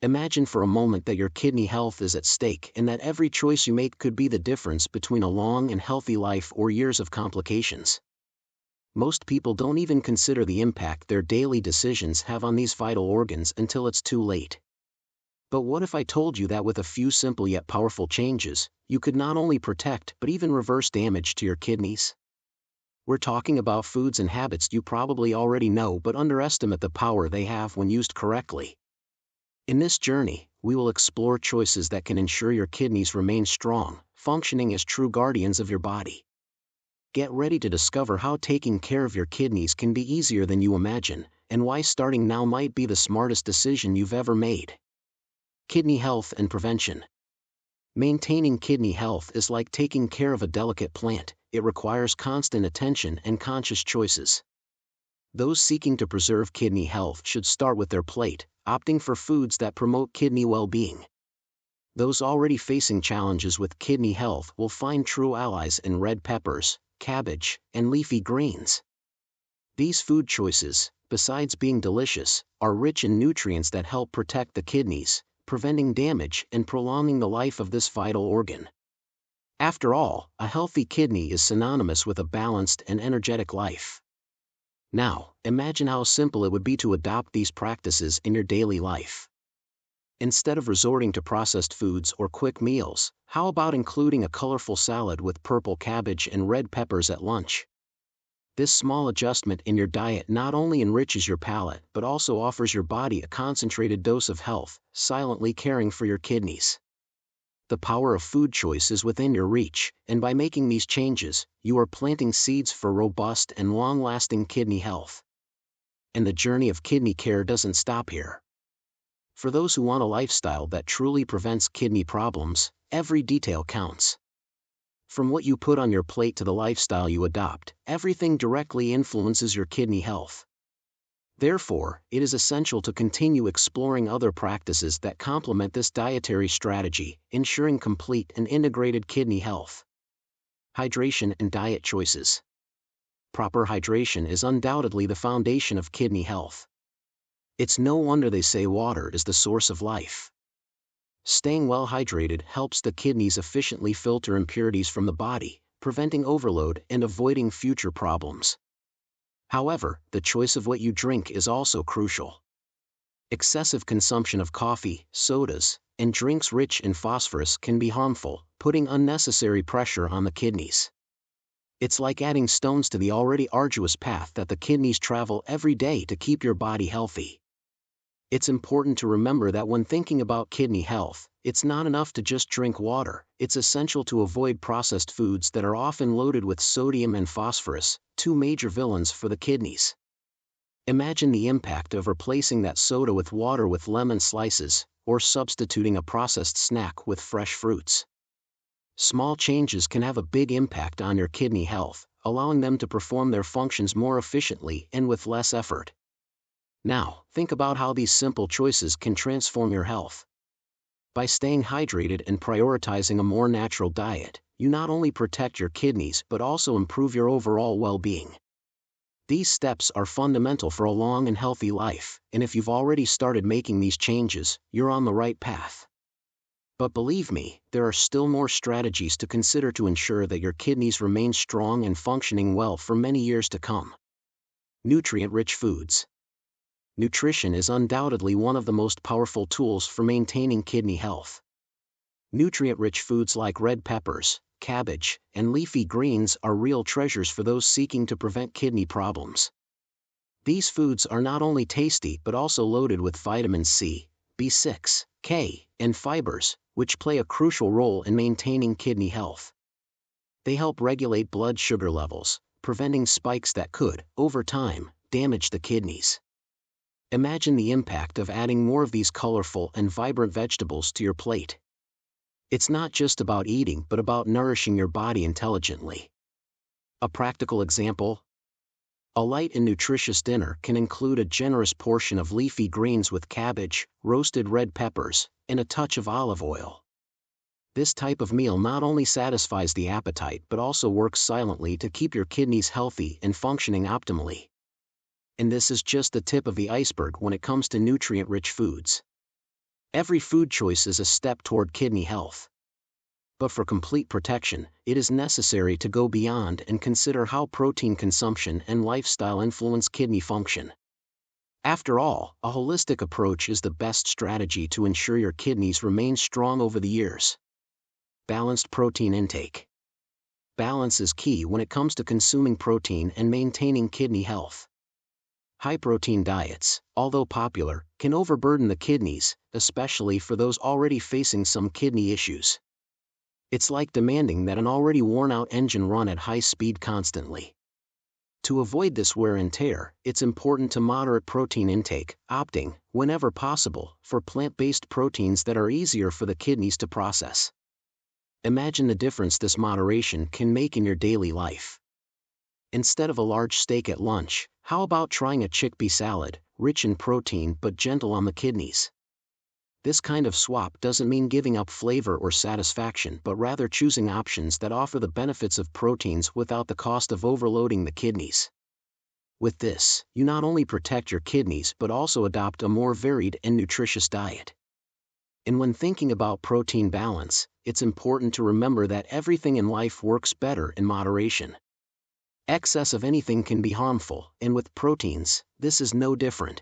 Imagine for a moment that your kidney health is at stake and that every choice you make could be the difference between a long and healthy life or years of complications. Most people don't even consider the impact their daily decisions have on these vital organs until it's too late. But what if I told you that with a few simple yet powerful changes, you could not only protect but even reverse damage to your kidneys? We're talking about foods and habits you probably already know but underestimate the power they have when used correctly. In this journey, we will explore choices that can ensure your kidneys remain strong, functioning as true guardians of your body. Get ready to discover how taking care of your kidneys can be easier than you imagine, and why starting now might be the smartest decision you've ever made. Kidney health and prevention. Maintaining kidney health is like taking care of a delicate plant. It requires constant attention and conscious choices. Those seeking to preserve kidney health should start with their plate, opting for foods that promote kidney well-being. Those already facing challenges with kidney health will find true allies in red peppers, cabbage, and leafy greens. These food choices, besides being delicious, are rich in nutrients that help protect the kidneys, preventing damage and prolonging the life of this vital organ. After all, a healthy kidney is synonymous with a balanced and energetic life. Now, imagine how simple it would be to adopt these practices in your daily life. Instead of resorting to processed foods or quick meals, how about including a colorful salad with purple cabbage and red peppers at lunch? This small adjustment in your diet not only enriches your palate but also offers your body a concentrated dose of health, silently caring for your kidneys. The power of food choice is within your reach, and by making these changes, you are planting seeds for robust and long-lasting kidney health. And the journey of kidney care doesn't stop here. For those who want a lifestyle that truly prevents kidney problems, every detail counts. From what you put on your plate to the lifestyle you adopt, everything directly influences your kidney health. Therefore, it is essential to continue exploring other practices that complement this dietary strategy, ensuring complete and integrated kidney health. Hydration and diet choices. Proper hydration is undoubtedly the foundation of kidney health. It's no wonder they say water is the source of life. Staying well hydrated helps the kidneys efficiently filter impurities from the body, preventing overload and avoiding future problems. However, the choice of what you drink is also crucial. Excessive consumption of coffee, sodas, and drinks rich in phosphorus can be harmful, putting unnecessary pressure on the kidneys. It's like adding stones to the already arduous path that the kidneys travel every day to keep your body healthy. It's important to remember that when thinking about kidney health, it's not enough to just drink water. It's essential to avoid processed foods that are often loaded with sodium and phosphorus, two major villains for the kidneys. Imagine the impact of replacing that soda with water with lemon slices, or substituting a processed snack with fresh fruits. Small changes can have a big impact on your kidney health, allowing them to perform their functions more efficiently and with less effort. Now, think about how these simple choices can transform your health. By staying hydrated and prioritizing a more natural diet, you not only protect your kidneys but also improve your overall well-being. These steps are fundamental for a long and healthy life, and if you've already started making these changes, you're on the right path. But believe me, there are still more strategies to consider to ensure that your kidneys remain strong and functioning well for many years to come. Nutrient-rich foods. Nutrition is undoubtedly one of the most powerful tools for maintaining kidney health. Nutrient-rich foods like red peppers, cabbage, and leafy greens are real treasures for those seeking to prevent kidney problems. These foods are not only tasty but also loaded with vitamin C, B6, K, and fibers, which play a crucial role in maintaining kidney health. They help regulate blood sugar levels, preventing spikes that could, over time, damage the kidneys. Imagine the impact of adding more of these colorful and vibrant vegetables to your plate. It's not just about eating but about nourishing your body intelligently. A practical example? A light and nutritious dinner can include a generous portion of leafy greens with cabbage, roasted red peppers, and a touch of olive oil. This type of meal not only satisfies the appetite but also works silently to keep your kidneys healthy and functioning optimally. And this is just the tip of the iceberg when it comes to nutrient-rich foods. Every food choice is a step toward kidney health. But for complete protection, it is necessary to go beyond and consider how protein consumption and lifestyle influence kidney function. After all, a holistic approach is the best strategy to ensure your kidneys remain strong over the years. Balanced protein intake. Balance is key when it comes to consuming protein and maintaining kidney health. High-protein diets, although popular, can overburden the kidneys, especially for those already facing some kidney issues. It's like demanding that an already worn-out engine run at high speed constantly. To avoid this wear and tear, it's important to moderate protein intake, opting, whenever possible, for plant-based proteins that are easier for the kidneys to process. Imagine the difference this moderation can make in your daily life. Instead of a large steak at lunch, how about trying a chickpea salad, rich in protein but gentle on the kidneys? This kind of swap doesn't mean giving up flavor or satisfaction, but rather choosing options that offer the benefits of proteins without the cost of overloading the kidneys. With this, you not only protect your kidneys but also adopt a more varied and nutritious diet. And when thinking about protein balance, it's important to remember that everything in life works better in moderation. Excess of anything can be harmful, and with proteins, this is no different.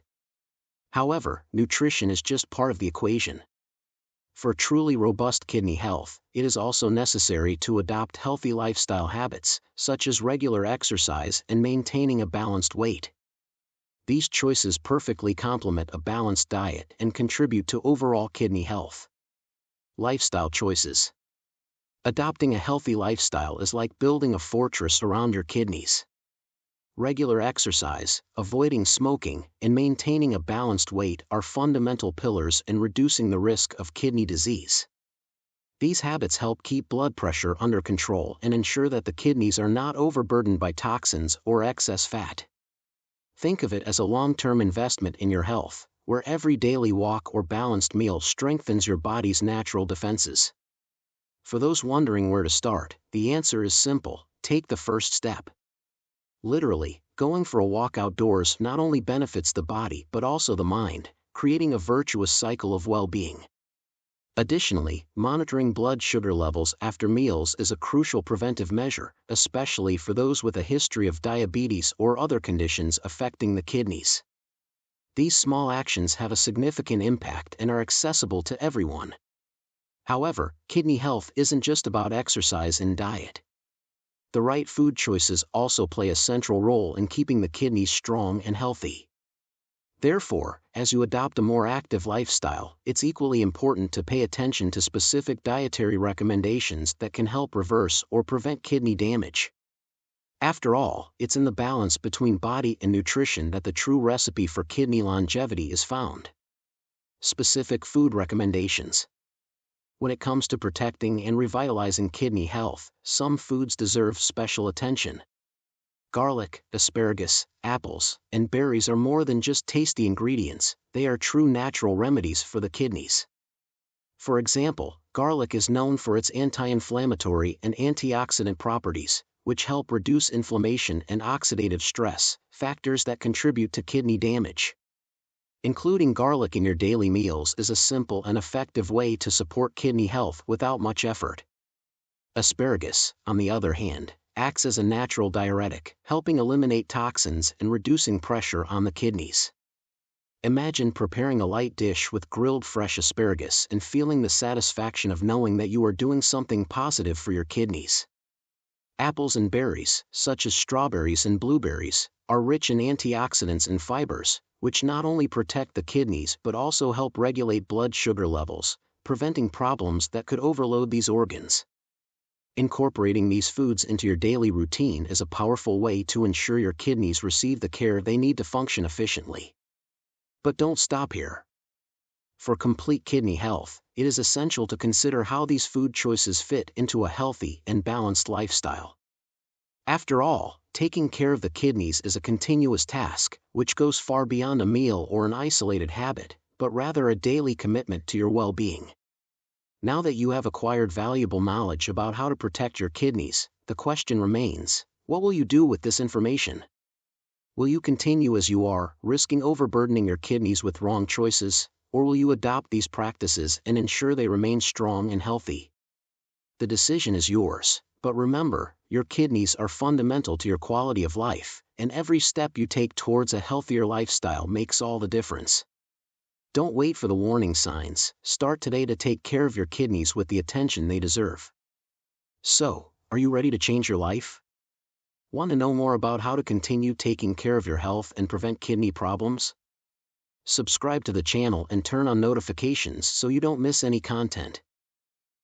However, nutrition is just part of the equation. For truly robust kidney health, it is also necessary to adopt healthy lifestyle habits, such as regular exercise and maintaining a balanced weight. These choices perfectly complement a balanced diet and contribute to overall kidney health. Lifestyle choices. Adopting a healthy lifestyle is like building a fortress around your kidneys. Regular exercise, avoiding smoking, and maintaining a balanced weight are fundamental pillars in reducing the risk of kidney disease. These habits help keep blood pressure under control and ensure that the kidneys are not overburdened by toxins or excess fat. Think of it as a long-term investment in your health, where every daily walk or balanced meal strengthens your body's natural defenses. For those wondering where to start, the answer is simple: take the first step. Literally, going for a walk outdoors not only benefits the body but also the mind, creating a virtuous cycle of well-being. Additionally, monitoring blood sugar levels after meals is a crucial preventive measure, especially for those with a history of diabetes or other conditions affecting the kidneys. These small actions have a significant impact and are accessible to everyone. However, kidney health isn't just about exercise and diet. The right food choices also play a central role in keeping the kidneys strong and healthy. Therefore, as you adopt a more active lifestyle, it's equally important to pay attention to specific dietary recommendations that can help reverse or prevent kidney damage. After all, it's in the balance between body and nutrition that the true recipe for kidney longevity is found. Specific food recommendations. When it comes to protecting and revitalizing kidney health, some foods deserve special attention. Garlic, asparagus, apples, and berries are more than just tasty ingredients, they are true natural remedies for the kidneys. For example, garlic is known for its anti-inflammatory and antioxidant properties, which help reduce inflammation and oxidative stress, factors that contribute to kidney damage. Including garlic in your daily meals is a simple and effective way to support kidney health without much effort. Asparagus, on the other hand, acts as a natural diuretic, helping eliminate toxins and reducing pressure on the kidneys. Imagine preparing a light dish with grilled fresh asparagus and feeling the satisfaction of knowing that you are doing something positive for your kidneys. Apples and berries, such as strawberries and blueberries, are rich in antioxidants and fibers, which not only protect the kidneys but also help regulate blood sugar levels, preventing problems that could overload these organs. Incorporating these foods into your daily routine is a powerful way to ensure your kidneys receive the care they need to function efficiently. But don't stop here. For complete kidney health, it is essential to consider how these food choices fit into a healthy and balanced lifestyle. After all, taking care of the kidneys is a continuous task, which goes far beyond a meal or an isolated habit, but rather a daily commitment to your well-being. Now that you have acquired valuable knowledge about how to protect your kidneys, the question remains: what will you do with this information? Will you continue as you are, risking overburdening your kidneys with wrong choices, or will you adopt these practices and ensure they remain strong and healthy? The decision is yours, but remember, your kidneys are fundamental to your quality of life, and every step you take towards a healthier lifestyle makes all the difference. Don't wait for the warning signs, start today to take care of your kidneys with the attention they deserve. So, are you ready to change your life? Want to know more about how to continue taking care of your health and prevent kidney problems? Subscribe to the channel and turn on notifications so you don't miss any content.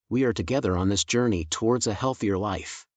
We are together on this journey towards a healthier life.